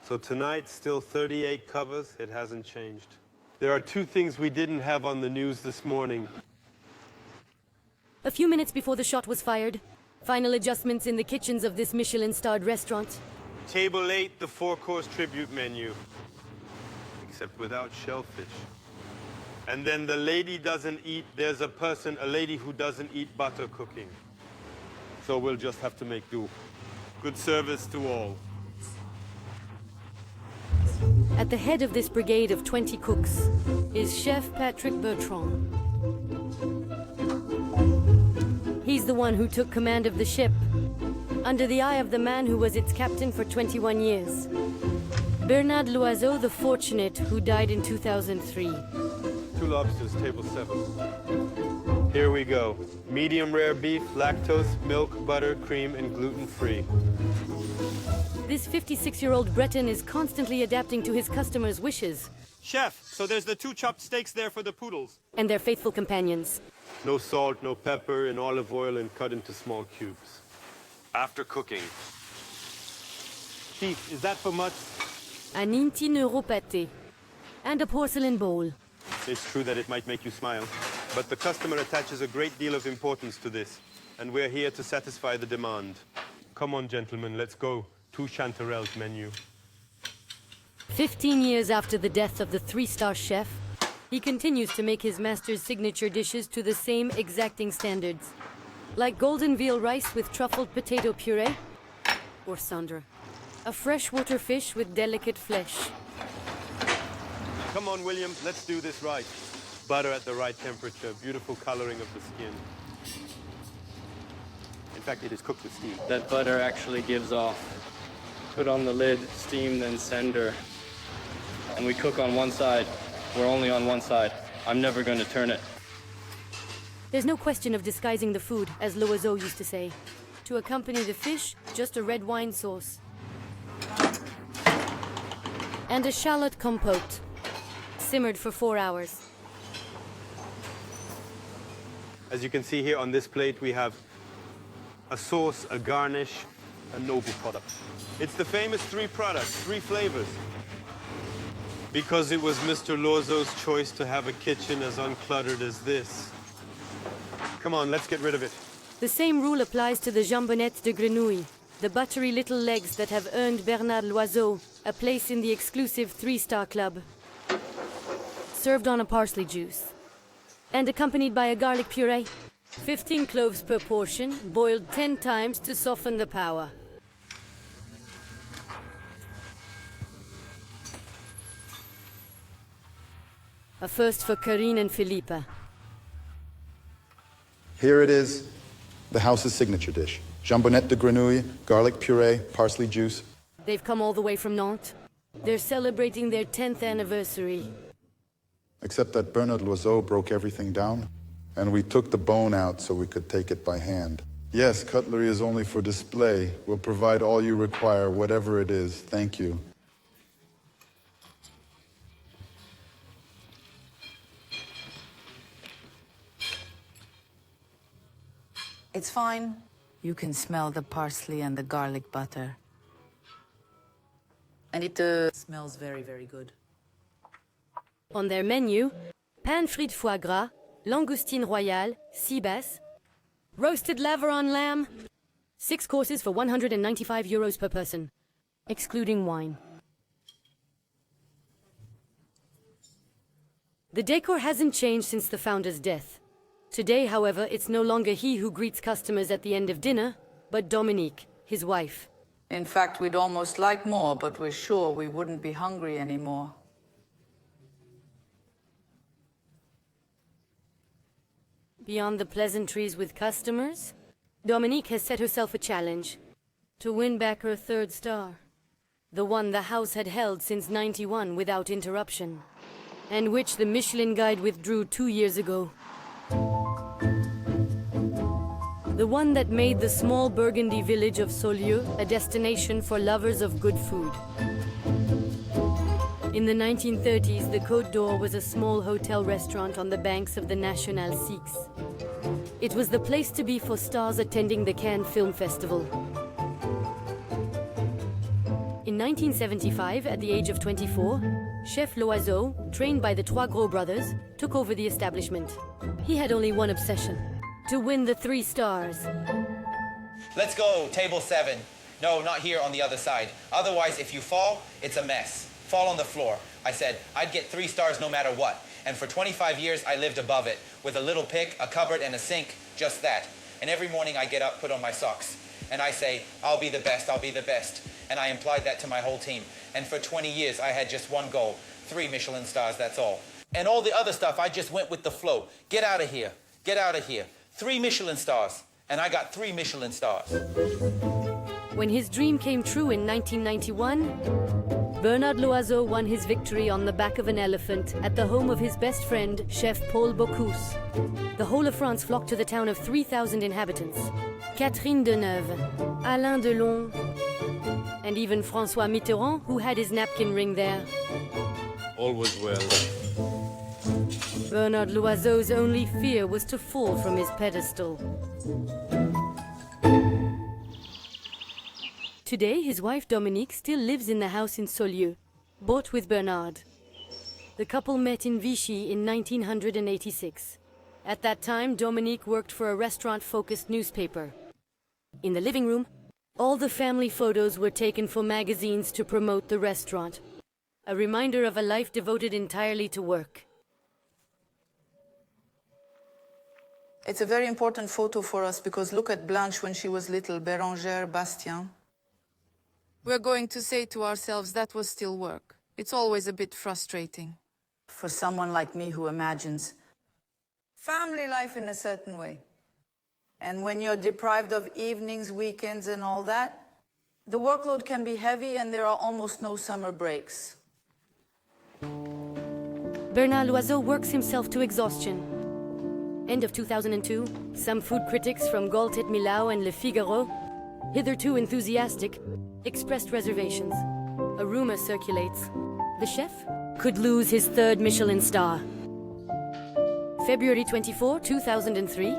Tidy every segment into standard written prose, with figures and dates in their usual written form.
So tonight, still 38 covers. It hasn't changed. There are two things we didn't have on the news this morning. A few minutes before the shot was fired, final adjustments in the kitchens of this Michelin-starred restaurant. Table 8, the four-course tribute menu. Except without shellfish. And then the lady doesn't eat, there's a lady who doesn't eat butter cooking. So we'll just have to make do. Good service to all. At the head of this brigade of 20 cooks is Chef Patrick Bertrand. He's the one who took command of the ship, under the eye of the man who was its captain for 21 years. Bernard Loiseau the Fortunate, who died in 2003. 2 lobsters, table 7. Here we go. Medium rare beef, lactose, milk, butter, cream, and gluten-free. This 56-year-old Breton is constantly adapting to his customers' wishes. Chef, so there's the 2 chopped steaks there for the poodles. And their faithful companions. No salt, no pepper, in olive oil and cut into small cubes. After cooking. Chief, is that for much? An inti pâté. And a porcelain bowl. It's true that it might make you smile, but the customer attaches a great deal of importance to this, and we're here to satisfy the demand. Come on, gentlemen, let's go. 2 chanterelles menu. 15 years after the death of the 3-star chef, he continues to make his master's signature dishes to the same exacting standards. Like golden veal rice with truffled potato puree, or Sandra, a freshwater fish with delicate flesh. Come on, William, let's do this right. Butter at the right temperature, beautiful coloring of the skin. In fact, it is cooked with steam. That butter actually gives off. Put on the lid, steam, then sender. And we cook on one side. We're only on one side. I'm never going to turn it. There's no question of disguising the food, as Loiseau used to say. To accompany the fish, just a red wine sauce. And a shallot compote, simmered for 4 hours. As you can see here on this plate, we have a sauce, a garnish, a noble product. It's the famous 3 products, 3 flavors. Because it was Mr. Loiseau's choice to have a kitchen as uncluttered as this. Come on, let's get rid of it. The same rule applies to the jambonnettes de grenouille, the buttery little legs that have earned Bernard Loiseau a place in the exclusive 3-star club. Served on a parsley juice. And accompanied by a garlic puree. 15 cloves per portion, boiled 10 times to soften the power. A first for Karine and Philippe. Here it is, the house's signature dish. Jambonnette de grenouille, garlic puree, parsley juice. They've come all the way from Nantes. They're celebrating their 10th anniversary. Except that Bernard Loiseau broke everything down, and we took the bone out so we could take it by hand. Yes, cutlery is only for display. We'll provide all you require, whatever it is. Thank you. It's fine. You can smell the parsley and the garlic butter. And it smells very, very good. On their menu, pan frites foie gras, langoustine royale, sea bass, roasted Laveron lamb, 6 courses for 195 euros per person, excluding wine. The decor hasn't changed since the founder's death. Today, however, it's no longer he who greets customers at the end of dinner, but Dominique, his wife. In fact, we'd almost like more, but we're sure we wouldn't be hungry anymore. Beyond the pleasantries with customers, Dominique has set herself a challenge to win back her 3rd star. The one the house had held since '91 without interruption, and which the Michelin Guide withdrew 2 years ago. The one that made the small Burgundy village of Saulieu a destination for lovers of good food. In the 1930s, the Côte d'Or was a small hotel restaurant on the banks of the National Six. It was the place to be for stars attending the Cannes Film Festival. In 1975, at the age of 24, Chef Loiseau, trained by the Trois Gros brothers, took over the establishment. He had only one obsession: to win the 3 stars. Let's go, table 7. No, not here, on the other side. Otherwise, if you fall, it's a mess. Fall on the floor. I said, I'd get 3 stars no matter what. And for 25 years, I lived above it, with a little pick, a cupboard, and a sink, just that. And every morning I get up, put on my socks, and I say, I'll be the best, I'll be the best. And I implied that to my whole team. And for 20 years, I had just one goal: 3 Michelin stars, that's all. And all the other stuff, I just went with the flow. Get out of here, get out of here. 3 Michelin stars. And I got 3 Michelin stars. When his dream came true in 1991, Bernard Loiseau won his victory on the back of an elephant at the home of his best friend, Chef Paul Bocuse. The whole of France flocked to the town of 3,000 inhabitants. Catherine Deneuve, Alain Delon, and even François Mitterrand, who had his napkin ring there. All was well. Bernard Loiseau's only fear was to fall from his pedestal. Today, his wife Dominique still lives in the house in Saulieu, bought with Bernard. The couple met in Vichy in 1986. At that time, Dominique worked for a restaurant-focused newspaper. In the living room, all the family photos were taken for magazines to promote the restaurant, a reminder of a life devoted entirely to work. It's a very important photo for us because look at Blanche when she was little, Bérangère, Bastien. We're going to say to ourselves that was still work. It's always a bit frustrating. For someone like me who imagines family life in a certain way. And when you're deprived of evenings, weekends and all that, the workload can be heavy and there are almost no summer breaks. Bernard Loiseau works himself to exhaustion. End of 2002, some food critics from Gault et Millau and Le Figaro, hitherto enthusiastic, expressed reservations. A rumor circulates: the chef could lose his 3rd Michelin star. February 24, 2003,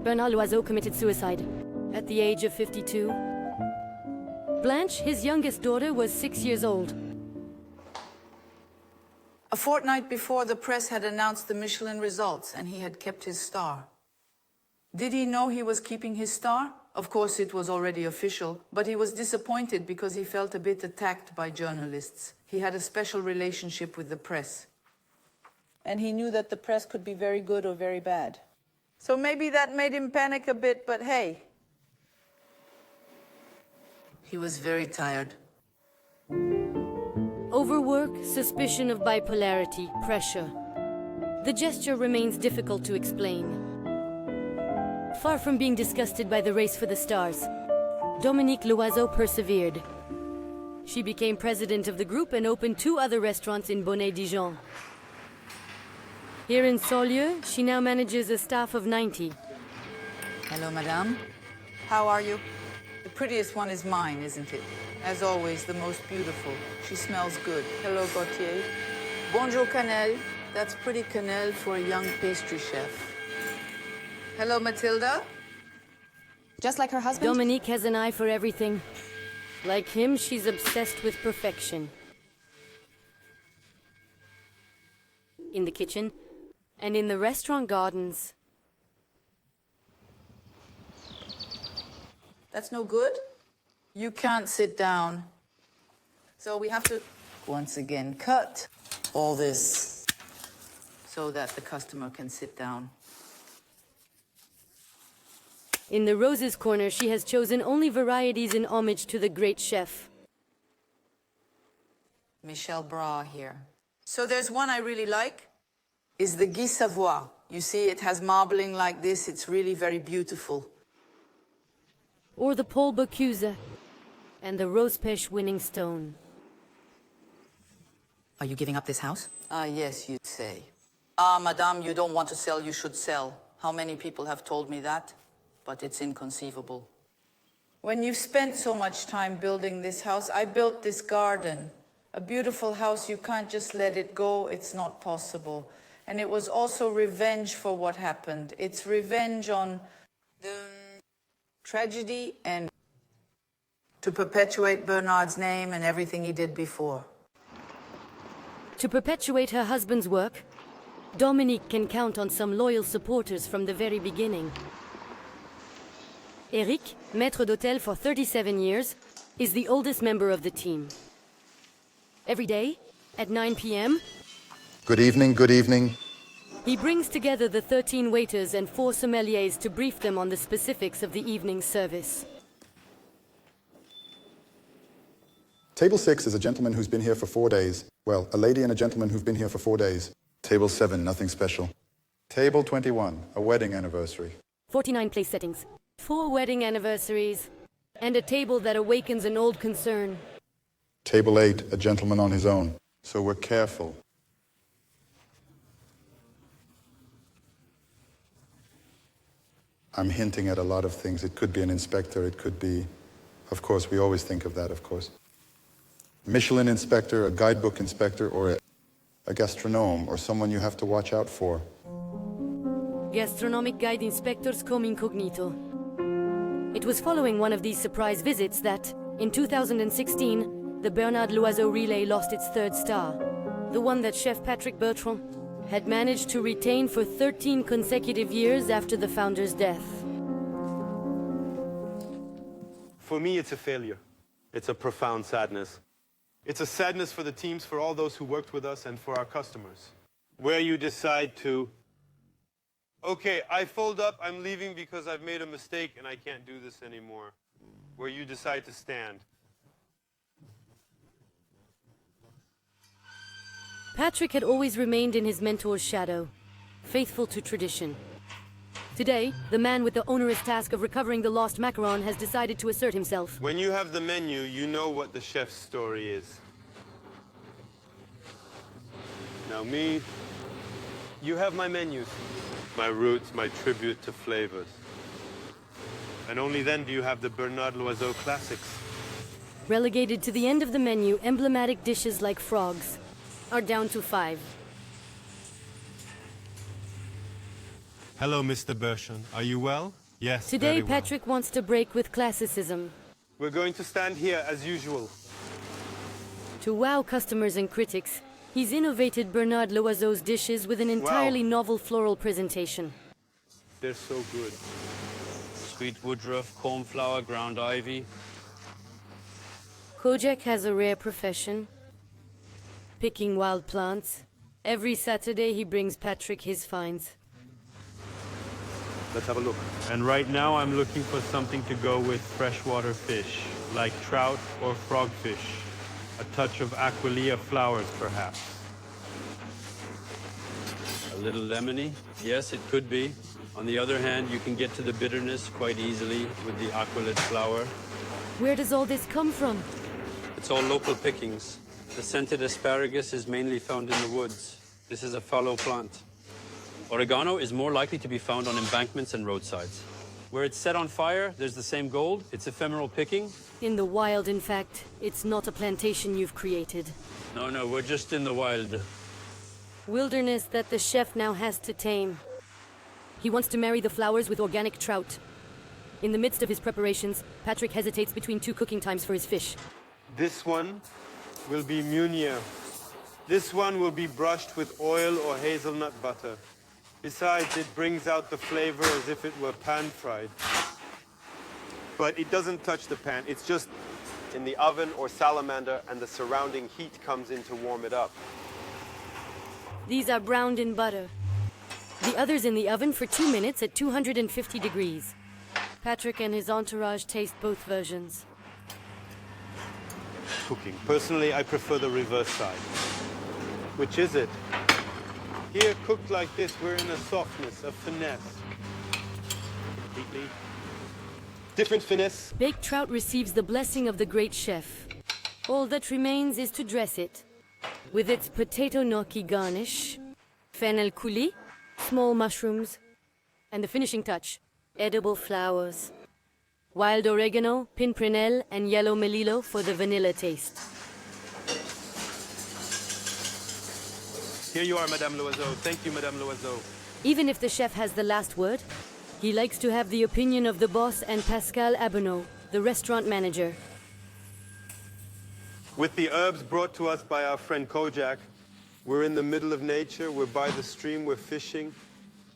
Bernard Loiseau committed suicide at the age of 52. Blanche, his youngest daughter, was 6 years old. A fortnight before, the press had announced the Michelin results and he had kept his star. Did he know he was keeping his star? Of course, it was already official, but he was disappointed because he felt a bit attacked by journalists. He had a special relationship with the press. And he knew that the press could be very good or very bad. So maybe that made him panic a bit, but hey. He was very tired. Overwork, suspicion of bipolarity, pressure. The gesture remains difficult to explain. Far from being disgusted by the race for the stars, Dominique Loiseau persevered. She became president of the group and opened 2 other restaurants in Bonnet-Dijon. Here in Saulieu, she now manages a staff of 90. Hello, madame. How are you? The prettiest one is mine, isn't it? As always, the most beautiful. She smells good. Hello, Gauthier. Bonjour, cannelle. That's pretty cannelle for a young pastry chef. Hello, Matilda. Just like her husband? Dominique has an eye for everything. Like him, she's obsessed with perfection. In the kitchen and in the restaurant gardens. That's no good? You can't sit down. So we have to, once again, cut all this so that the customer can sit down. In the roses corner, she has chosen only varieties in homage to the great chef. Michel Bras here. So there's one I really like, is the Guy Savoy. You see, it has marbling like this. It's really very beautiful. Or the Paul Bocuse and the Rose Pêche winning stone. Are you giving up this house? Ah, yes, you'd say. Ah, madame, you don't want to sell, you should sell. How many people have told me that? But it's inconceivable. When you've spent so much time building this house, I built this garden. A beautiful house, you can't just let it go, it's not possible. And it was also revenge for what happened. It's revenge on the tragedy and to perpetuate Bernard's name and everything he did before. To perpetuate her husband's work, Dominique can count on some loyal supporters from the very beginning. Eric, maître d'hôtel for 37 years, is the oldest member of the team. Every day, at 9 p.m., Good evening, good evening. he brings together the 13 waiters and 4 sommeliers to brief them on the specifics of the evening service. Table 6 is a gentleman who's been here for 4 days. Well, a lady and a gentleman who've been here for 4 days. Table 7, nothing special. Table 21, a wedding anniversary. 49 place settings, 4 wedding anniversaries, and a table that awakens an old concern. Table 8, a gentleman on his own. So we're careful. I'm hinting at a lot of things. It could be an inspector, it could be... Of course, we always think of that, of course. Michelin inspector, a guidebook inspector, or a gastronome, or someone you have to watch out for. Gastronomic guide inspectors cum incognito. It was following one of these surprise visits that, in 2016, the Bernard Loiseau relay lost its 3rd star. The one that Chef Patrick Bertrand had managed to retain for 13 consecutive years after the founder's death. For me, it's a failure. It's a profound sadness. It's a sadness for the teams, for all those who worked with us, and for our customers. Where you decide to, okay, I fold up, I'm leaving because I've made a mistake and I can't do this anymore. Where you decide to stand. Patrick had always remained in his mentor's shadow, faithful to tradition. Today, the man with the onerous task of recovering the lost macaron has decided to assert himself. When you have the menu, you know what the chef's story is. Now me, you have my menus, my roots, my tribute to flavors. And only then do you have the Bernard Loiseau classics. Relegated to the end of the menu, emblematic dishes like frogs are down to 5. Hello, Mr. Bertrand. Are you well? Yes, Today, very well. Patrick wants to break with classicism. We're going to stand here as usual. To wow customers and critics, he's innovated Bernard Loiseau's dishes with an entirely novel floral presentation. They're so good. Sweet woodruff, cornflower, ground ivy. Kojak has a rare profession, picking wild plants. Every Saturday he brings Patrick his finds. Let's have a look. And right now I'm looking for something to go with freshwater fish, like trout or frogfish. A touch of aquilia flowers, perhaps. A little lemony? Yes, it could be. On the other hand, you can get to the bitterness quite easily with the aquilid flower. Where does all this come from? It's all local pickings. The scented asparagus is mainly found in the woods. This is a fallow plant. Oregano is more likely to be found on embankments and roadsides. Where it's set on fire, there's the same gold. It's ephemeral picking. In the wild, in fact. It's not a plantation you've created. No, we're just in the wild. Wilderness that the chef now has to tame. He wants to marry the flowers with organic trout. In the midst of his preparations, Patrick hesitates between 2 cooking times for his fish. This one will be Meunier. This one will be brushed with oil or hazelnut butter. Besides, it brings out the flavor as if it were pan-fried. But it doesn't touch the pan. It's just in the oven or salamander, and the surrounding heat comes in to warm it up. These are browned in butter. The others in the oven for 2 minutes at 250 degrees. Patrick and his entourage taste both versions. Cooking. Personally, I prefer the reverse side. Which is it? Here, cooked like this, we're in a softness, a finesse. Completely different finesse. Baked trout receives the blessing of the great chef. All that remains is to dress it. With its potato gnocchi garnish, fennel coulis, small mushrooms, and the finishing touch, edible flowers. Wild oregano, pimprenel, and yellow melillo for the vanilla taste. Here you are, Madame Loiseau. Thank you, Madame Loiseau. Even if the chef has the last word, he likes to have the opinion of the boss and Pascal Abonneau, the restaurant manager. With the herbs brought to us by our friend Kojak, we're in the middle of nature, we're by the stream, we're fishing.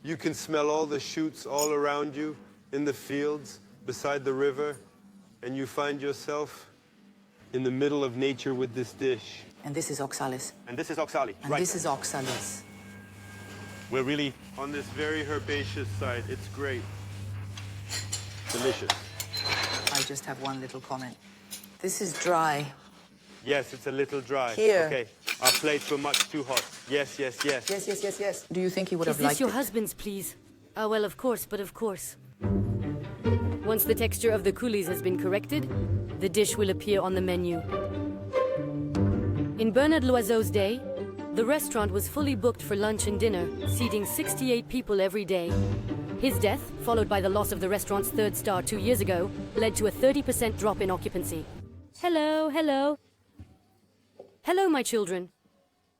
You can smell all the shoots all around you, in the fields, beside the river, and you find yourself in the middle of nature with this dish. And this is oxalis. And this is oxali. And this is oxalis. We're really on this very herbaceous side. It's great. Delicious. I just have one little comment. This is dry. Yes, it's a little dry. Here. Okay, our plates were much too hot. Yes, yes, yes. Yes, yes, yes, yes. Do you think he would Is have this liked your it? husband's, please? Ah, well, of course, but of course. Once the texture of the coulis has been corrected, the dish will appear on the menu. In Bernard Loiseau's day, the restaurant was fully booked for lunch and dinner, seating 68 people every day. His death, followed by the loss of the restaurant's third star 2 years ago, led to a 30% drop in occupancy. Hello, hello. Hello, my children.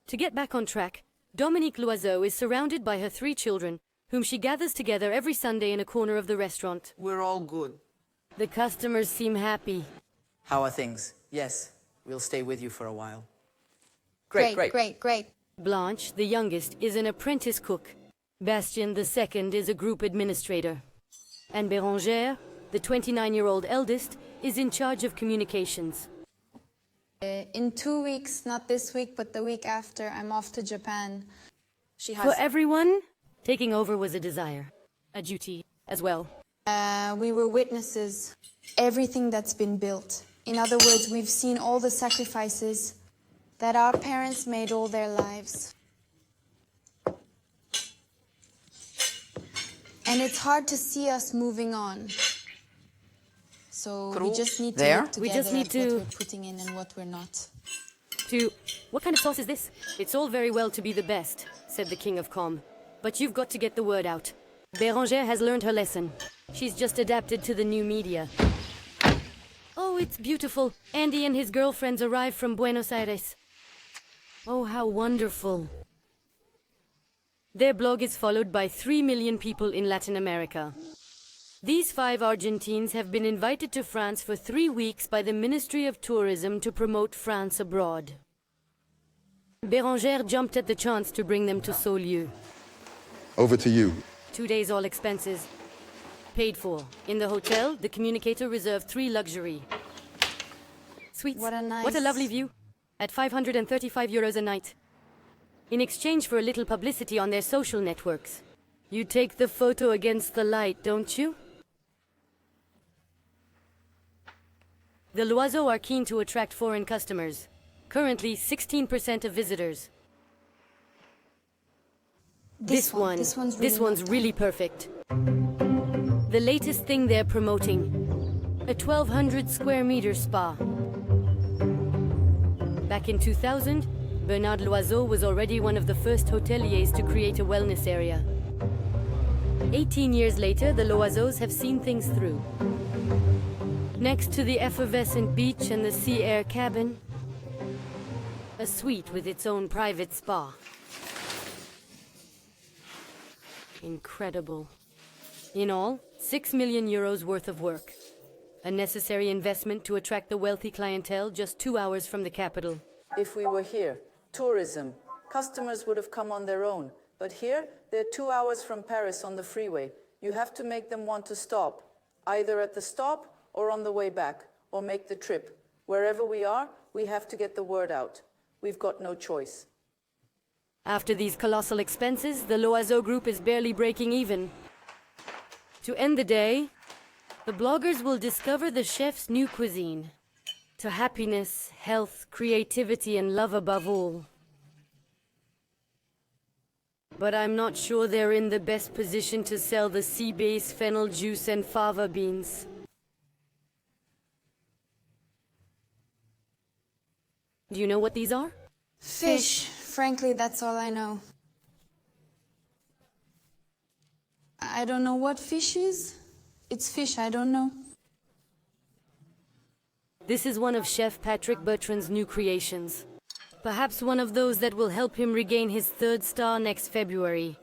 To get back on track, Dominique Loiseau is surrounded by her 3 children, whom she gathers together every Sunday in a corner of the restaurant. We're all good. The customers seem happy. How are things? Yes, we'll stay with you for a while. Great. Blanche, the youngest, is an apprentice cook. Bastien, the second, is a group administrator. And Bérangère, the 29-year-old eldest, is in charge of communications. In 2 weeks, not this week, but the week after, I'm off to Japan. She For has... everyone, taking over was a desire, a duty as well. We were witnesses. Everything that's been built. In other words, we've seen all the sacrifices that our parents made all their lives. And it's hard to see us moving on. So we just need to look together We just need at to- what we're putting in and what we're not. What kind of sauce is this? It's all very well to be the best, said the king of Com. But you've got to get the word out. Bérangère has learned her lesson. She's just adapted to the new media. Oh, it's beautiful. Andy and his girlfriends arrived from Buenos Aires. Oh, how wonderful. Their blog is followed by 3 million people in Latin America. These 5 Argentines have been invited to France for 3 weeks by the Ministry of Tourism to promote France abroad. Bérangère jumped at the chance to bring them to Saulieu. Over to you. 2 days all expenses paid for. In the hotel, the communicator reserved 3 luxury suites. What What a lovely view. At 535 euros a night. In exchange for a little publicity on their social networks. You take the photo against the light, don't you? The Loiseau are keen to attract foreign customers. Currently, 16% of visitors. This one's really perfect. The latest thing they're promoting. A 1,200 square meter spa. Back in 2000, Bernard Loiseau was already one of the first hoteliers to create a wellness area. 18 years later, the Loiseaus have seen things through. Next to the effervescent beach and the sea air cabin, a suite with its own private spa. Incredible. In all, 6 million euros worth of work. A necessary investment to attract the wealthy clientele just 2 hours from the capital. If we were here, tourism, customers would have come on their own. But here, they're 2 hours from Paris on the freeway. You have to make them want to stop, either at the stop or on the way back, or make the trip. Wherever we are, we have to get the word out. We've got no choice. After these colossal expenses, the Loiseau group is barely breaking even. To end the day, the bloggers will discover the chef's new cuisine. To happiness, health, creativity, and love above all. But I'm not sure they're in the best position to sell the sea-based fennel juice and fava beans. Do you know what these are? Fish. Frankly, that's all I know. I don't know what fish is. It's fish, I don't know. This is one of Chef Patrick Bertrand's new creations. Perhaps one of those that will help him regain his 3rd star next February.